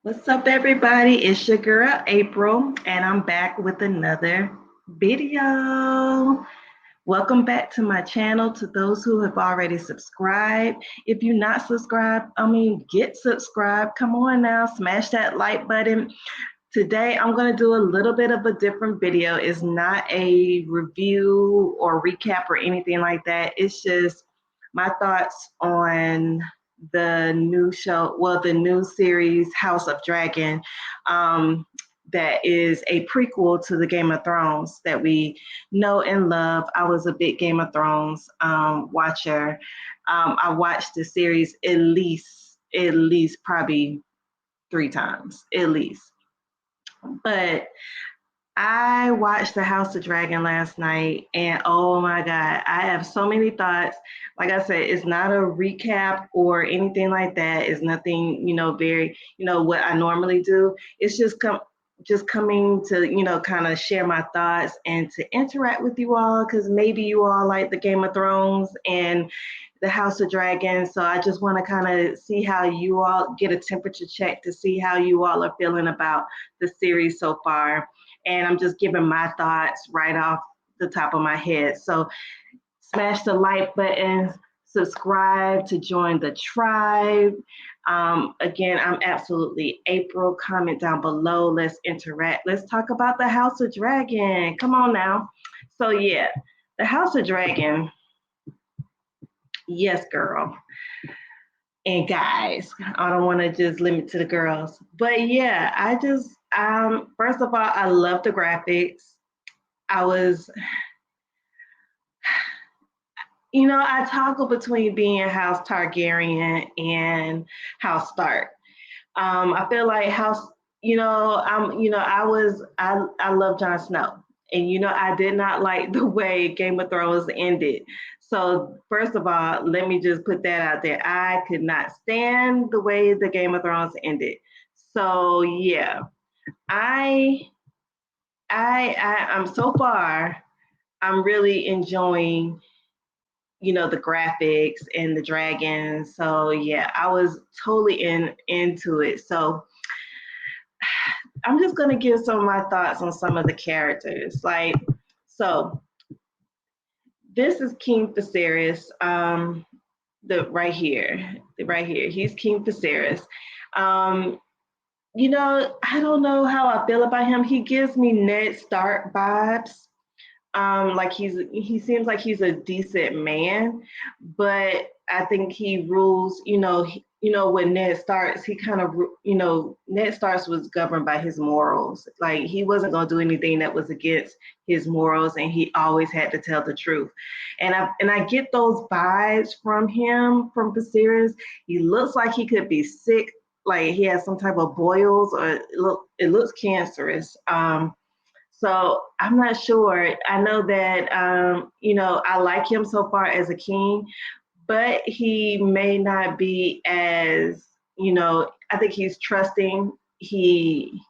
What's up, everybody? It's your girl April, and I'm back with another video. Welcome back to my channel. To those who have already subscribed, if you're not subscribed, get subscribed. Come on now, smash that like button. Today, I'm going to do a little bit of a different video. It's not a review or recap or anything like that. It's just my thoughts on the new show, well, the new series House of Dragon, um, that is a prequel to the Game of Thrones that we know and love. I was a big Game of Thrones watcher. I watched the series at least probably 3 times, at least. But I watched The House of Dragon last night, and oh my God, I have so many thoughts. Like I said, it's not a recap or anything like that. It's nothing, very, what I normally do. It's just coming to, kind of share my thoughts and to interact with you all, because maybe you all like the Game of Thrones and the House of Dragons. So I just want to kind of see how you all get a temperature check to see how you all are feeling about the series so far. And I'm just giving my thoughts right off the top of my head. So smash the like button, subscribe to join the tribe. Again, I'm absolutely April. Comment down below. Let's interact. Let's talk about the House of Dragon. Come on now. So yeah, the House of Dragon. Yes, girl. And guys, I don't want to just limit to the girls, but yeah, I just first of all, I love the graphics. I was, I toggle between being House Targaryen and House Stark. I feel like House, I love Jon Snow, and I did not like the way Game of Thrones ended. So first of all, let me just put that out there. I could not stand the way the Game of Thrones ended. So yeah, I, I'm so far, I'm really enjoying the graphics and the dragons. So yeah, I was totally into it. So I'm just gonna give some of my thoughts on some of the characters. So this is King Facerus, right here. He's King Facerus. Um, I don't know how I feel about him. He gives me Ned Stark vibes. Like he seems like he's a decent man, but I think he rules. When Ned starts, he kind of, Ned starts was governed by his morals. Like he wasn't gonna do anything that was against his morals, and he always had to tell the truth. And I get those vibes from him, from Viserys. He looks like he could be sick, like he has some type of boils, or it looks cancerous. So I'm not sure. I know that I like him so far as a king, but he may not be as, I think he's trusting. He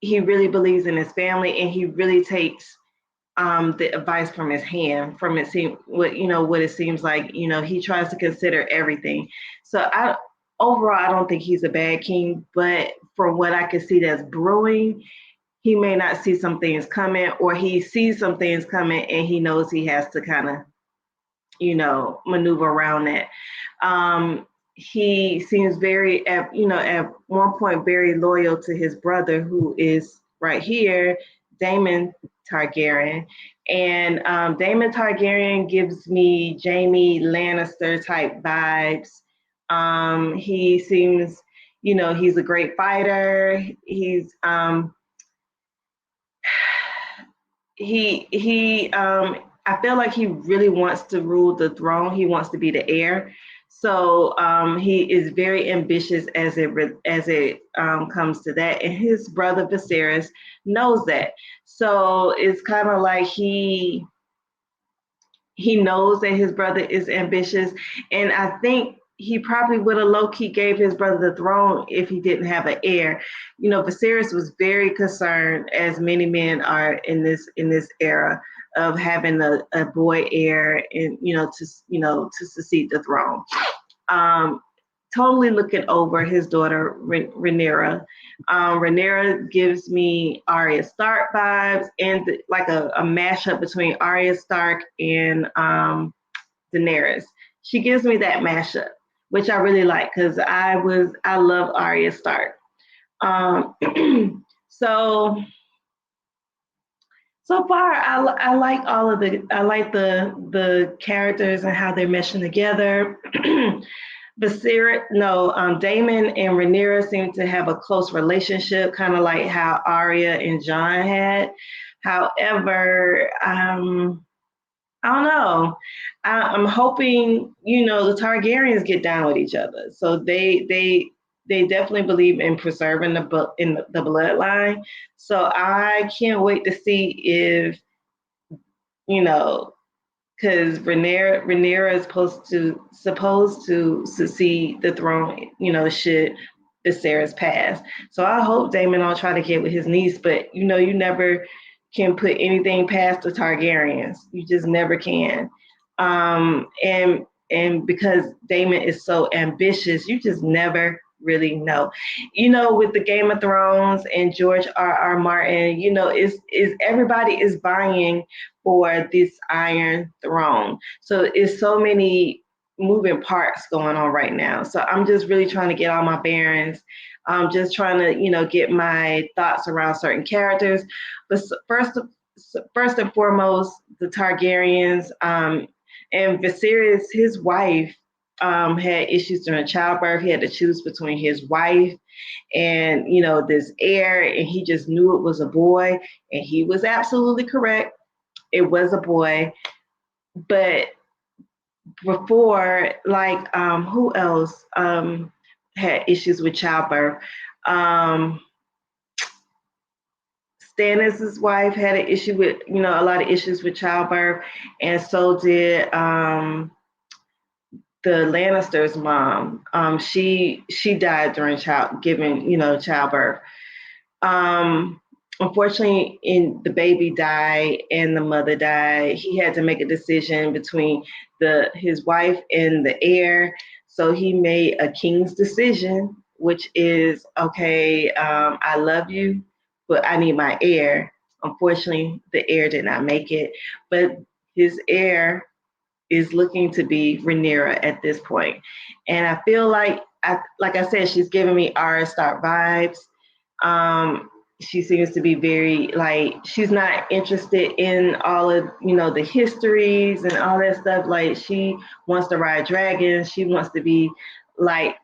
really believes in his family, and he really takes the advice from his hand. From what it seems like. He tries to consider everything. So overall, I don't think he's a bad king, but from what I can see that's brewing, he may not see some things coming, or he sees some things coming and he knows he has to kind of, maneuver around that. He seems at one point very loyal to his brother, who is right here, Damon Targaryen. And Damon Targaryen gives me Jaime Lannister type vibes. He seems, he's a great fighter. I feel like he really wants to rule the throne. He wants to be the heir. So he is very ambitious as it comes to that, and his brother Viserys knows that. So it's kind of like he knows that his brother is ambitious, and I think he probably would have low-key gave his brother the throne if he didn't have an heir. Viserys was very concerned, as many men are in this era, of having a boy heir, and to succeed the throne. totally looking over his daughter Rhaenyra. Rhaenyra gives me Arya Stark vibes, and like a mashup between Arya Stark and Daenerys. She gives me that mashup, which I really like because I love Arya Stark. Um, so so far, I like all of I like the characters and how they're meshing together. Viserys, no, Damon and Rhaenyra seem to have a close relationship, kind of like how Arya and Jon had. However, I don't know. I'm hoping, the Targaryens get down with each other. So they definitely believe in preserving the bloodline. So I can't wait to see if, you know, because Rhaenyra is supposed to succeed the throne, should Viserys pass. So I hope Daemon will try to get with his niece, but you never can put anything past the Targaryens. You just never can. And because Daemon is so ambitious, you just never really know. With the Game of Thrones and George R. Martin, is everybody is vying for this Iron Throne. So it's so many moving parts going on right now. So I'm just really trying to get all my bearings. I'm just trying to, get my thoughts around certain characters. But first and foremost, the Targaryens, and Viserys, his wife, had issues during childbirth. He had to choose between his wife and this heir, and he just knew it was a boy, and he was absolutely correct. It was a boy. But before, like, who else had issues with childbirth? Stannis' wife had an issue with, a lot of issues with childbirth, and so did the Lannisters' mom. She died during childbirth. Um, Unfortunately, the baby died and the mother died. He had to make a decision between his wife and the heir. So he made a king's decision, which is, okay, I love you, but I need my heir. Unfortunately, the heir did not make it, but his heir is looking to be Rhaenyra at this point. And I feel like I said, she's giving me Arya Stark vibes. She seems to be very, like, she's not interested in all of the histories and all that stuff. Like, she wants to ride dragons. She wants to be like,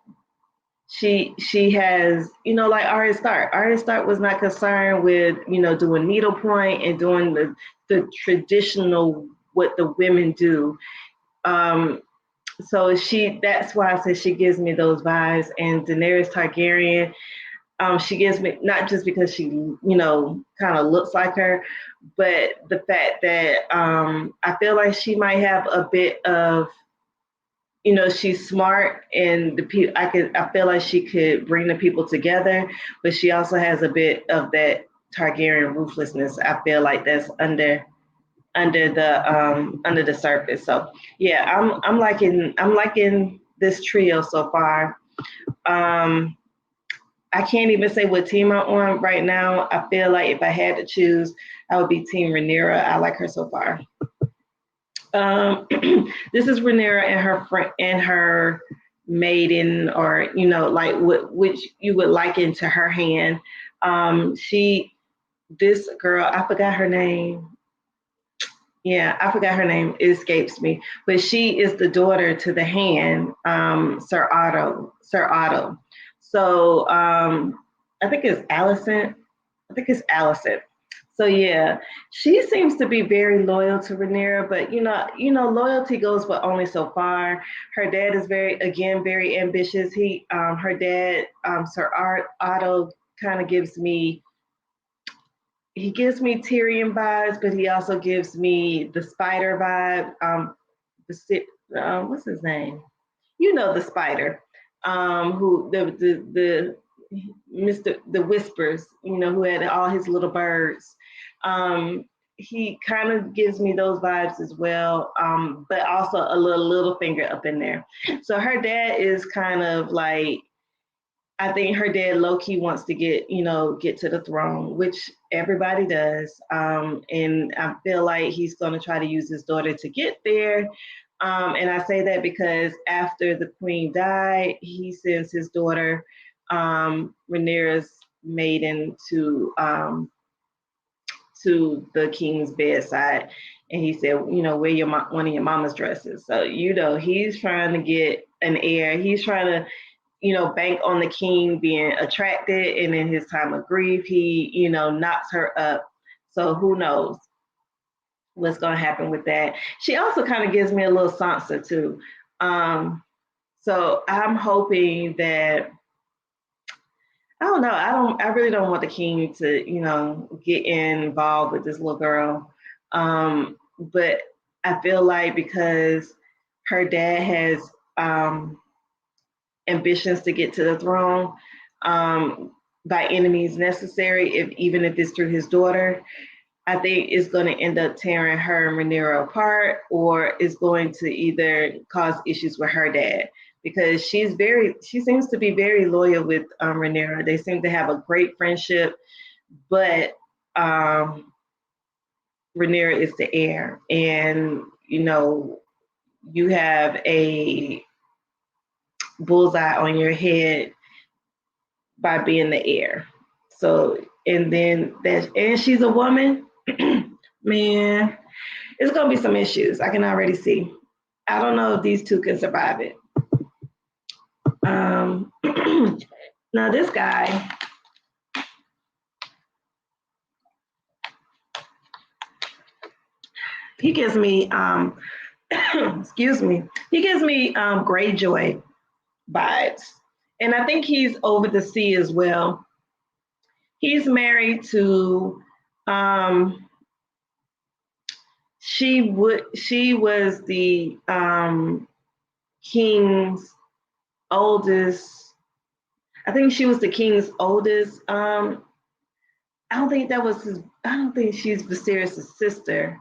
she has, like Arya Stark. Arya Stark was not concerned with doing needlepoint and doing the traditional what the women do. So that's why I said she gives me those vibes. And Daenerys Targaryen, she gives me, not just because she, kind of looks like her, but the fact that I feel like she might have a bit of, she's smart, and I feel like she could bring the people together, but she also has a bit of that Targaryen ruthlessness. I feel like that's under the surface. So yeah, I'm liking this trio so far. I can't even say what team I'm on right now. I feel like if I had to choose, I would be Team Rhaenyra. I like her so far. This is Rhaenyra and her friend and her maiden, or like which you would liken to her hand. This girl, I forgot her name. Yeah, I forgot her name. It escapes me. But she is the daughter to the hand, Sir Otto. Sir Otto. So I think it's Allison. I think it's Allison. So yeah, she seems to be very loyal to Rhaenyra, but loyalty goes but only so far. Her dad is very ambitious. Her dad, Sir Otto, kind of gives me Tyrion vibes, but he also gives me the spider vibe. What's his name? The spider. Who the Mr. the Whispers, who had all his little birds. he kind of gives me those vibes as well, but also a little finger up in there. So her dad is kind of like, I think her dad low key wants to get to the throne, which everybody does. And I feel like he's going to try to use his daughter to get there. And I say that because after the queen died, he sends his daughter, Rhaenyra's maiden, to the king's bedside, and he said, wear one of your mama's dresses. So he's trying to get an heir. He's trying to bank on the king being attracted, and in his time of grief, he, knocks her up. So who knows what's going to happen with that. She also kind of gives me a little Sansa too. So I'm hoping that, I don't know, I really don't want the king to, get involved with this little girl. But I feel like because her dad has, ambitions to get to the throne, by any means necessary, even if it's through his daughter, I think it's going to end up tearing her and Rhaenyra apart, or it's going to either cause issues with her dad, because she seems to be very loyal with Rhaenyra. They seem to have a great friendship, but Rhaenyra is the heir, and you have a bullseye on your head by being the heir. So, and she's a woman, man, it's gonna be some issues. I can already see. I don't know if these two can survive it. Now this guy, he gives me, excuse me, he gives me Greyjoy vibes, and I think he's over the sea as well. He's married to, she was the king's oldest. I think she was the king's oldest. I don't think that was his. I don't think she's Viserys' sister.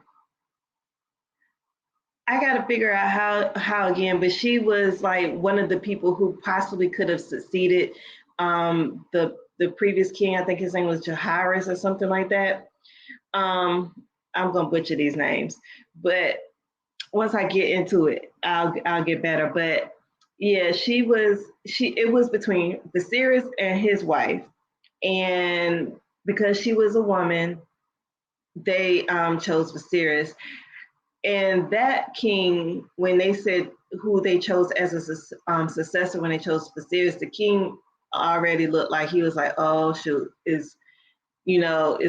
I gotta figure out how again, but she was like one of the people who possibly could have succeeded the previous king. I think his name was Jaharis or something like that. I'm gonna butcher these names, but once I get into it, I'll get better. But yeah, it was between Viserys and his wife, and because she was a woman, they chose Viserys. And that king, when they said who they chose as a successor, when they chose Facerus, the king already looked like he was like, oh shoot, is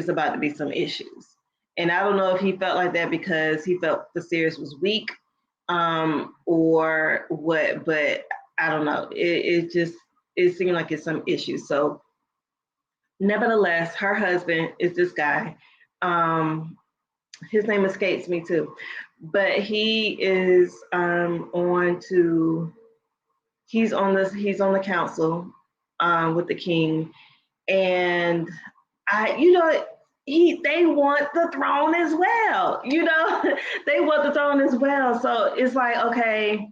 about to be some issues. And I don't know if he felt like that because he felt Facerus was weak, or what, but I don't know. It seemed like it's some issues. So nevertheless, her husband is this guy. His name escapes me too, but he is he's on the council with the king, and they want the throne as well. They want the throne as well. So it's like, okay,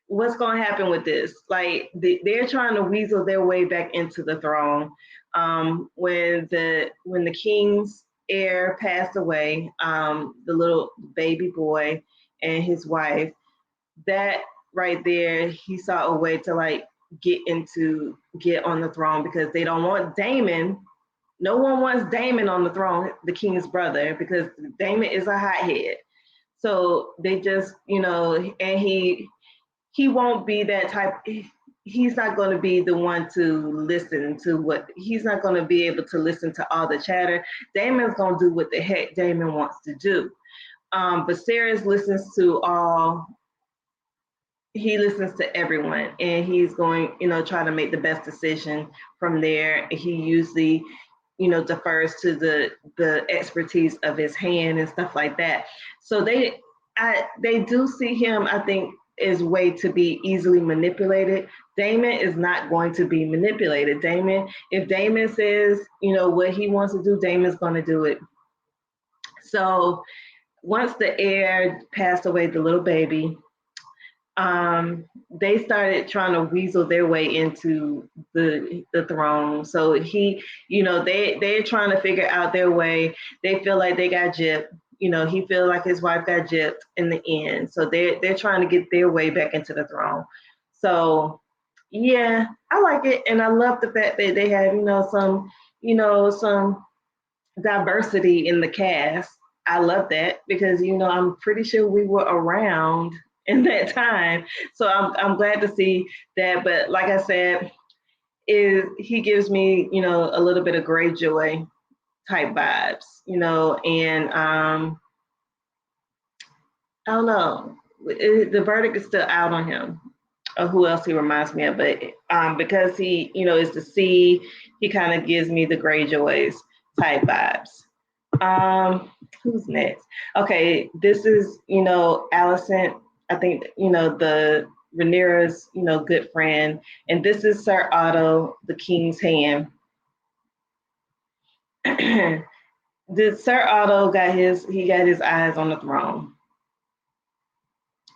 what's going to happen with this? Like they're trying to weasel their way back into the throne. When the king's heir passed away, the little baby boy and his wife, that right there, he saw a way to like get on the throne, because they don't want Damon. No one wants Damon on the throne, the king's brother, because Damon is a hothead. So they just, and he won't be that type. He's not going to be the one to listen to he's not going to be able to listen to all the chatter. Damon's going to do what the heck Damon wants to do. Viserys listens to everyone, and he's going, try to make the best decision from there. He usually, defers to the expertise of his hand and stuff like that. So they do see him, I think, is way to be easily manipulated. Damon is not going to be manipulated. If Damon says, what he wants to do, Damon's going to do it. So once the heir passed away, the little baby, they started trying to weasel their way into the throne. So they're trying to figure out their way. They feel like they got gypped. He feels like his wife got gypped in the end. So they're trying to get their way back into the throne. So yeah, I like it, and I love the fact that they have some diversity in the cast. I love that because I'm pretty sure we were around in that time, so I'm glad to see that. But like I said, he gives me a little bit of Greyjoy type vibes, and I don't know. The verdict is still out on him. Or who else he reminds me of, but because he is the sea, he kind of gives me the Greyjoys type vibes. Who's next? Okay, this is Allison. I think the Rhaenyra's good friend, and this is Sir Otto, the King's Hand. Sir Otto got his eyes on the throne.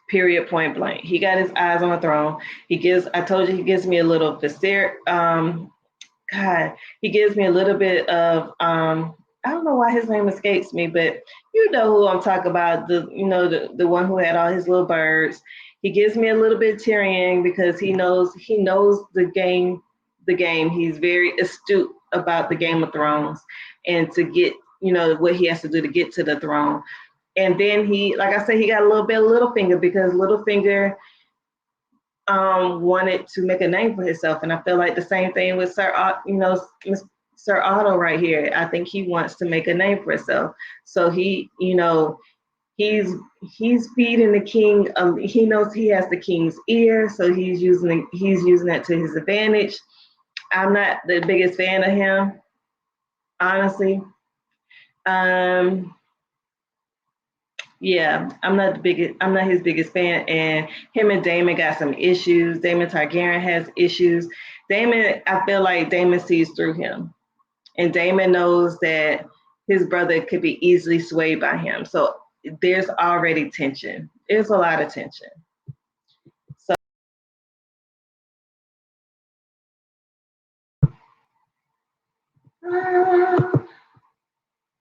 Period, point blank. He got his eyes on the throne. I told you, he gives me a little Facerus. God, he gives me a little bit of I don't know why his name escapes me, but you know who I'm talking about, the one who had all his little birds. He gives me a little bit Tyrion because he knows the game. He's very astute about the Game of Thrones and to get what he has to do to get to the throne. And then he, like I said, he got a little bit of Littlefinger because Littlefinger wanted to make a name for himself, and I feel like the same thing with Sir Otto right here. I think he wants to make a name for himself, so he's feeding the king. He knows he has the king's ear, so he's using that to his advantage. I'm not the biggest fan of him, honestly. Yeah, I'm not his biggest fan, and him and Damon got some issues. Damon Targaryen has issues. I feel like Damon sees through him, and Damon knows that his brother could be easily swayed by him. So there's already tension. There's a lot of tension. So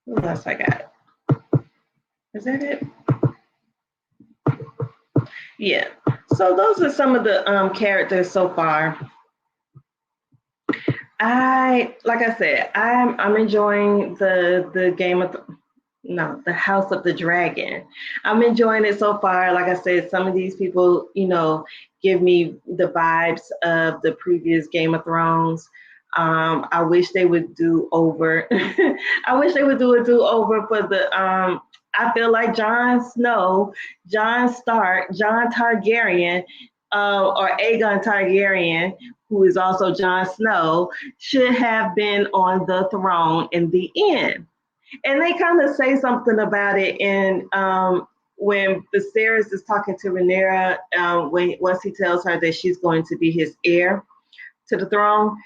what else I got? Is that it? Yeah. So those are some of the characters so far. Like I said, I'm enjoying the the House of the Dragon. I'm enjoying it so far. Like I said, some of these people, give me the vibes of the previous Game of Thrones. I wish they would do over. I wish they would do a do over for the. I feel like Jon Snow, Jon Stark, Jon Targaryen, or Aegon Targaryen, who is also Jon Snow, should have been on the throne in the end. And they kind of say something about it in when Facerus is talking to Rhaenyra, once he tells her that she's going to be his heir to the throne.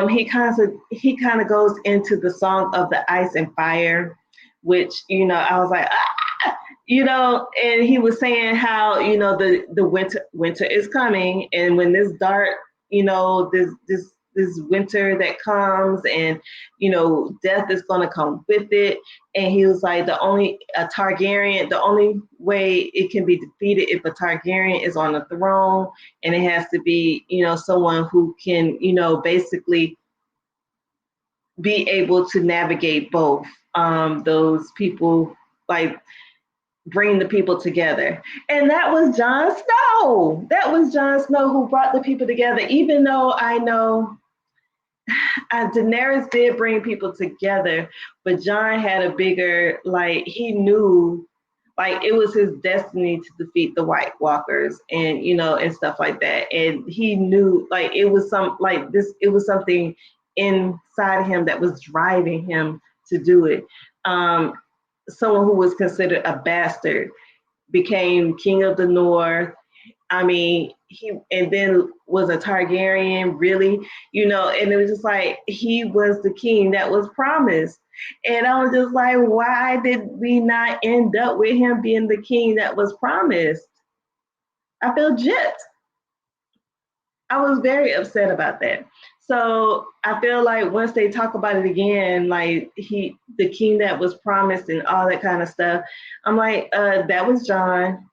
He kind of goes into the Song of the Ice and Fire, which I was like, and he was saying how the winter is coming, and when this dark, this winter that comes, and death is going to come with it. And he was like, the only way it can be defeated if a Targaryen is on the throne, and it has to be someone who can basically be able to navigate both those people, like bring the people together. And that was Jon Snow. That was Jon Snow who brought the people together, even though I know Daenerys did bring people together, but Jon had a bigger, he knew, it was his destiny to defeat the White Walkers and, and stuff like that. And he knew, it was something inside him that was driving him to do it. Someone who was considered a bastard became king of the North. I mean, and then was a Targaryen, really, and it was just like he was the king that was promised. And I was just like, why did we not end up with him being the king that was promised? I feel gypped. I was very upset about that. So I feel like once they talk about it again, like the king that was promised and all that kind of stuff, I'm like, that was John.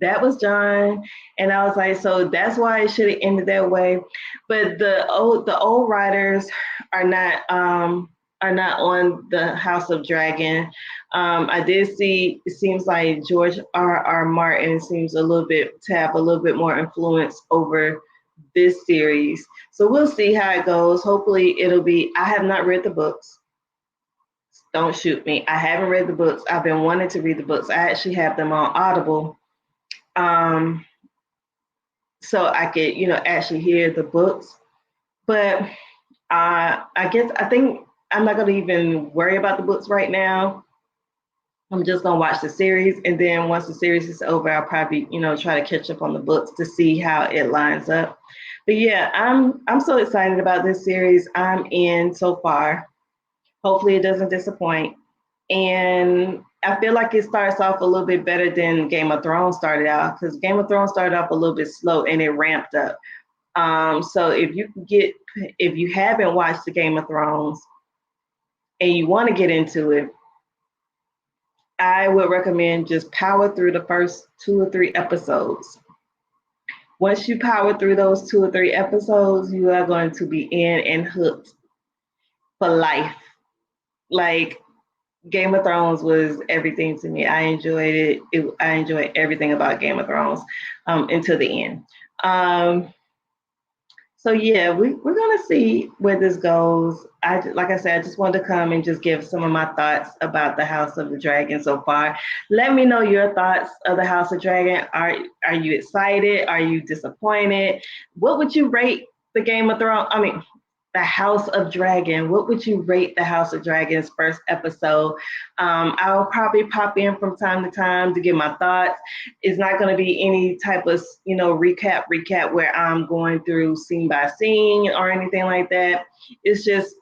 That was John. And I was like, so that's why it should have ended that way. But the old writers are not on the House of Dragon. I did see it seems like George R. Martin seems to have a little bit more influence over this series. So we'll see how it goes. Hopefully it'll be I have not read the books. Don't shoot me. I haven't read the books. I've been wanting to read the books. I actually have them on Audible. Um, so I could, actually hear the books. But I think I'm not going to even worry about the books right now. I'm just going to watch the series. And then once the series is over, I'll probably, try to catch up on the books to see how it lines up. But yeah, I'm so excited about this series. I'm in so far. Hopefully it doesn't disappoint. And I feel like it starts off a little bit better than Game of Thrones started out, because Game of Thrones started off a little bit slow and it ramped up. So if you haven't watched the Game of Thrones and you want to get into it, I would recommend just power through the first 2 or 3 episodes. Once you power through those 2 or 3 episodes, you are going to be in and hooked for life. Like, Game of Thrones was everything to me. I enjoyed it. I enjoyed everything about Game of Thrones until the end. So yeah, we're gonna see where this goes. Like I said, I just wanted to come and just give some of my thoughts about the House of the Dragon so far. Let me know your thoughts of the House of Dragon. Are you excited? Are you disappointed? What would you rate the Game of Thrones? I mean, the House of Dragon. What would you rate the House of Dragon's first episode? I'll probably pop in from time to time to give my thoughts. It's not going to be any type of, recap where I'm going through scene by scene or anything like that. It's just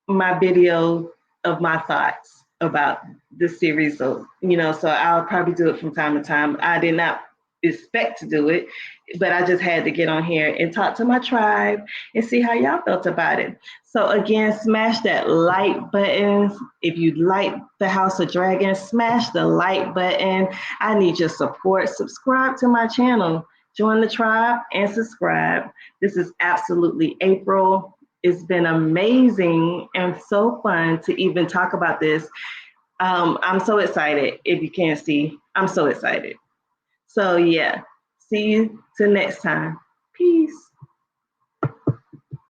my video of my thoughts about the series. So, so I'll probably do it from time to time. I did not expect to do it, but I just had to get on here and talk to my tribe and see how y'all felt about it. So again, smash that like button. If you like the House of Dragons, smash the like button. I need your support. Subscribe to my channel. Join the tribe and subscribe. This is absolutely April. It's been amazing and so fun to even talk about this. I'm so excited. If you can't see, I'm so excited. So yeah, see you till next time. Peace.